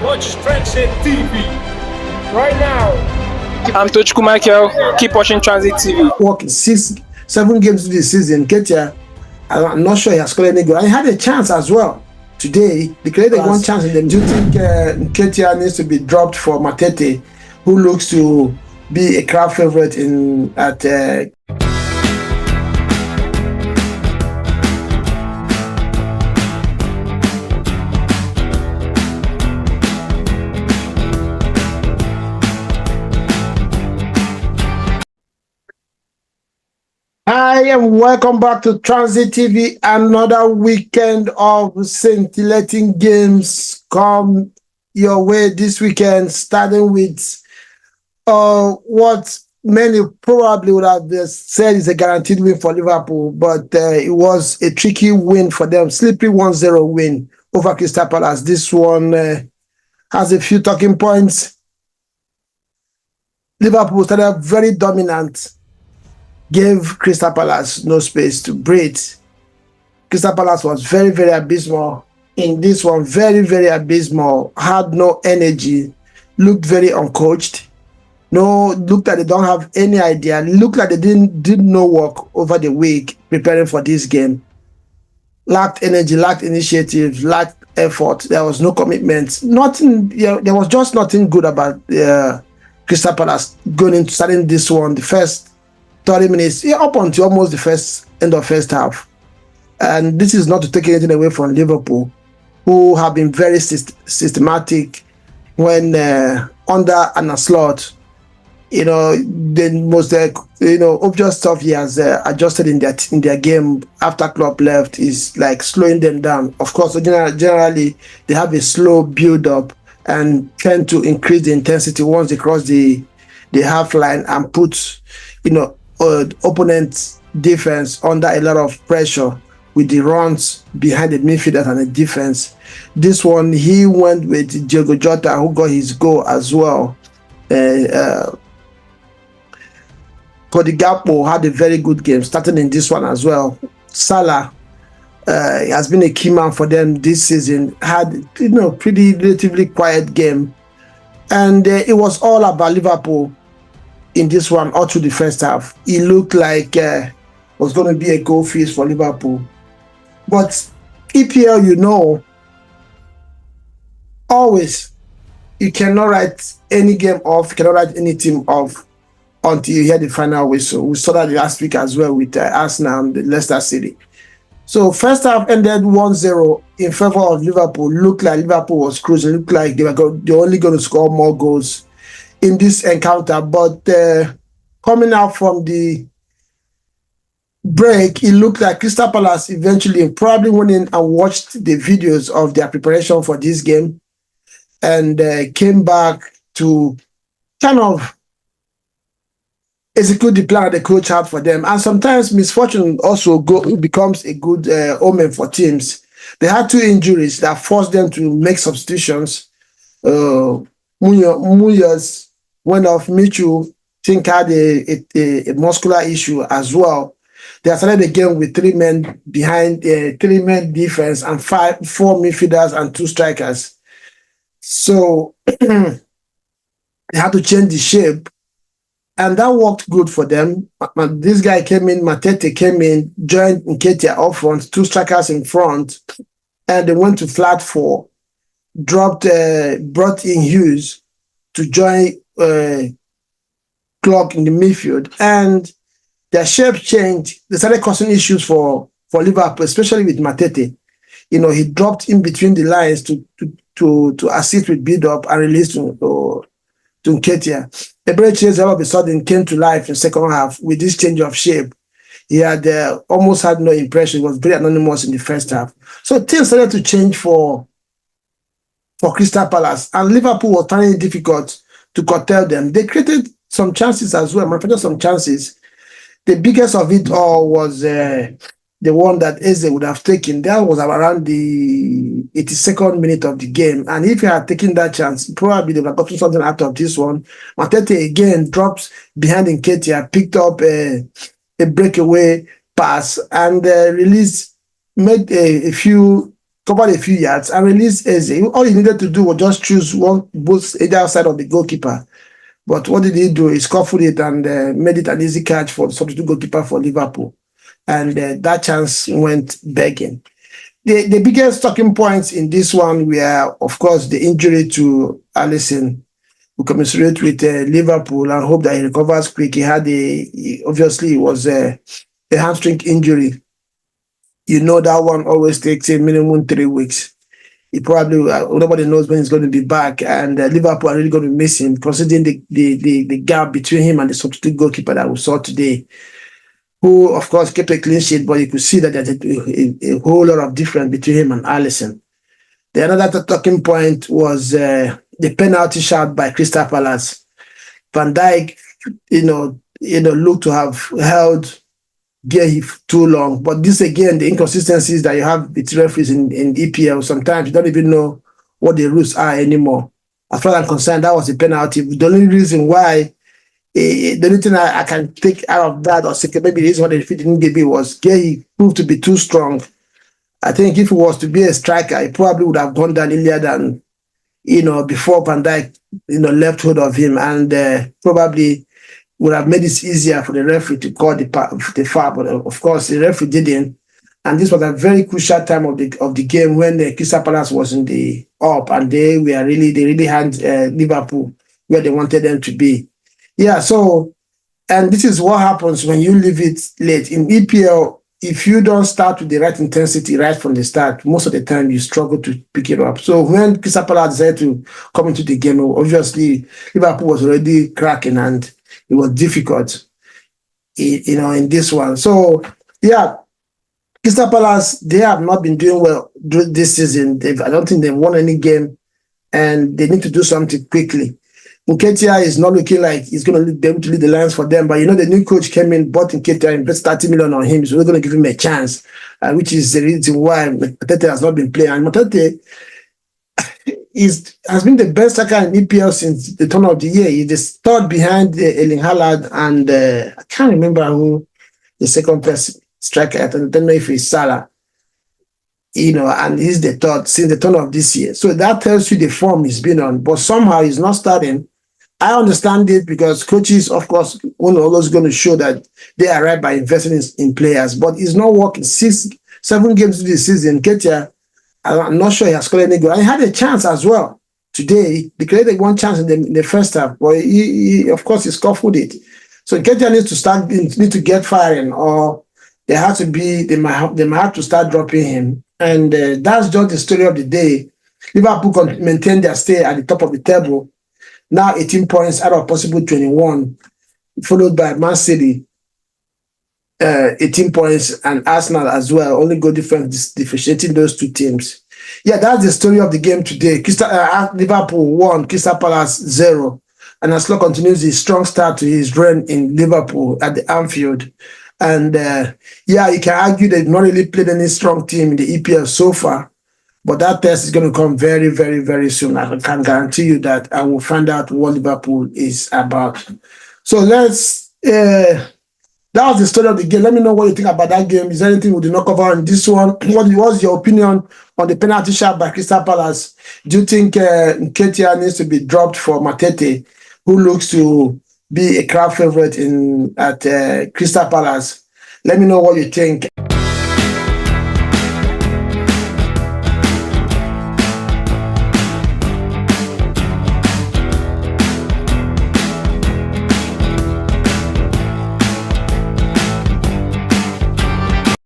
Watch Transit TV right now. I'm Tochukwu Michael. Keep watching Transit TV. Working 7 games this season. Ketia, I'm not sure he has scored any goal. And he had a chance as well today. They created one chance in them. Do you think Ketia needs to be dropped for Matete, who looks to be a crowd favorite at Hi and welcome back to Transit TV. Another weekend of scintillating games come your way this weekend, starting with what many probably would have said is a guaranteed win for Liverpool, but it was a tricky win for them. Slippery 1-0 win over Crystal Palace. This one has a few talking points. Liverpool started very dominant, gave Crystal Palace no space to breathe. Crystal Palace was very, very abysmal. In this one, very, very abysmal. Had no energy. Looked very uncoached. Looked like they don't have any idea. Looked like they did no work over the week preparing for this game. Lacked energy, lacked initiative, lacked effort. There was no commitment. Nothing. There was just nothing good about Crystal Palace going into starting this one. The first 30 minutes, up until almost the end of first half. And this is not to take anything away from Liverpool, who have been very systematic when under Arne Slot. The most obvious stuff he has adjusted in their game after Klopp left is like slowing them down. Of course, generally they have a slow build up and tend to increase the intensity once they cross the half line and put opponent's defense under a lot of pressure with the runs behind the midfielders and the defense. This one, he went with Diogo Jota, who got his goal as well. Cody Gakpo had a very good game, starting in this one as well. Salah has been a key man for them this season. Had pretty relatively quiet game, and it was all about Liverpool. In this one, all through the first half, it looked like was going to be a goal feast for Liverpool. But EPL, always you cannot write any game off, you cannot write any team off until you hear the final whistle. We saw that last week as well with Arsenal and Leicester City. So first half ended 1-0 in favor of Liverpool. Looked like Liverpool was cruising. Looked like they're only going to score more goals in this encounter, but coming out from the break, it looked like Crystal Palace eventually probably went in and watched the videos of their preparation for this game and came back to kind of execute the plan the coach had for them. And sometimes misfortune also becomes a good omen for teams. They had 2 injuries that forced them to make substitutions. Munoz went off. Mitchell, think, had a muscular issue as well. They started the game with 3 men behind, 3 men defense and 4 midfielders and 2 strikers. So they had to change the shape, and that worked good for them. This guy came in, Matete came in, joined Nketiah up front, 2 strikers in front, and they went to flat 4. Brought in Hughes to join Clark in the midfield, and their shape changed. They started causing issues for Liverpool, especially with Matete. He dropped in between the lines to assist with build up and release to Nketiah. Eberechi all of a sudden came to life in second half with this change of shape. He had almost had no impression. He was very anonymous in the first half. So things started to change for Crystal Palace, and Liverpool was finding it difficult to curtail them. They created some chances as well, manufactured some chances. The biggest of it all was the one that Eze would have taken. That was around the 82nd minute of the game, and if he had taken that chance, probably they would have gotten something out of this one. Matete again drops behind Nketiah, picked up a breakaway pass, and made a few covered a few yards and released Eze. All he needed to do was just choose one, both either side of the goalkeeper. But what did he do? He scuffled it and made it an easy catch for the substitute goalkeeper for Liverpool. And that chance went begging. The biggest talking points in this one were, of course, the injury to Alisson. We commiserate with Liverpool and hope that he recovers quick. Obviously, it was a hamstring injury. You know that one always takes a minimum 3 weeks. He probably, nobody knows when he's going to be back, and Liverpool are really going to miss him, considering the gap between him and the substitute goalkeeper that we saw today, who, of course, kept a clean sheet, but you could see that there's a whole lot of difference between him and Alisson. The another talking point was the penalty shot by Crystal Palace. Van Dijk, looked to have held Gay too long, but this again, the inconsistencies that you have with referees in EPL, sometimes you don't even know what the rules are anymore. As far as I'm concerned, that was a penalty. The only reason why, the only thing I can take out of that, or say maybe the reason why the referee didn't give it, was Gay proved to be too strong. I think if he was to be a striker, he probably would have gone down earlier than, before Van Dijk, left hold of him, and probably would have made it easier for the referee to call the foul, but of course the referee didn't. And this was a very crucial time of the game when the Crystal Palace was in the up, and they really had Liverpool where they wanted them to be. Yeah. So, and this is what happens when you leave it late in EPL. If you don't start with the right intensity right from the start, most of the time you struggle to pick it up. So when Crystal Palace decided to come into the game, obviously Liverpool was already cracking, and it was difficult, in this one. So, yeah, Crystal Palace, they have not been doing well this season. I don't think they've won any game, and they need to do something quickly. Nketiah is not looking like he's going to be able to lead the Lions for them, but the new coach came in, bought Nketiah, invested 30 million on him, so we're going to give him a chance, which is the reason why Matete has not been playing. And Matete has been the best striker in EPL since the turn of the year. He's the third behind Erling Haaland, and I can't remember who the second person striker. I don't know if it's Salah. And he's the third since the turn of this year. So that tells you the form he's been on. But somehow he's not starting. I understand it because coaches, of course, are always going to show that they are right by investing in players. But it's not working. 7 games into the season, Nketiah, I'm not sure he has scored any goal. And he had a chance as well today. He created one chance in the first half, but he of course, he scuffled it. So Nketiah needs to get firing, or they might have to start dropping him. And that's just the story of the day. Liverpool can maintain their stay at the top of the table. Now 18 points out of possible 21, followed by Man City, 18 points, and Arsenal as well. Only goal difference differentiating those two teams. Yeah, that's the story of the game today. Liverpool 1, Crystal Palace 0. And Arne Slot continues his strong start to his run in Liverpool at the Anfield. And you can argue they've not really played any strong team in the EPL so far. But that test is going to come very, very, very soon. I can guarantee you that I will find out what Liverpool is about. So that was the story of the game. Let me know what you think about that game. Is there anything we did not cover on this one? What's your opinion on the penalty shot by Crystal Palace? Do you think Nketiah needs to be dropped for Matete, who looks to be a crowd favorite at Crystal Palace? Let me know what you think.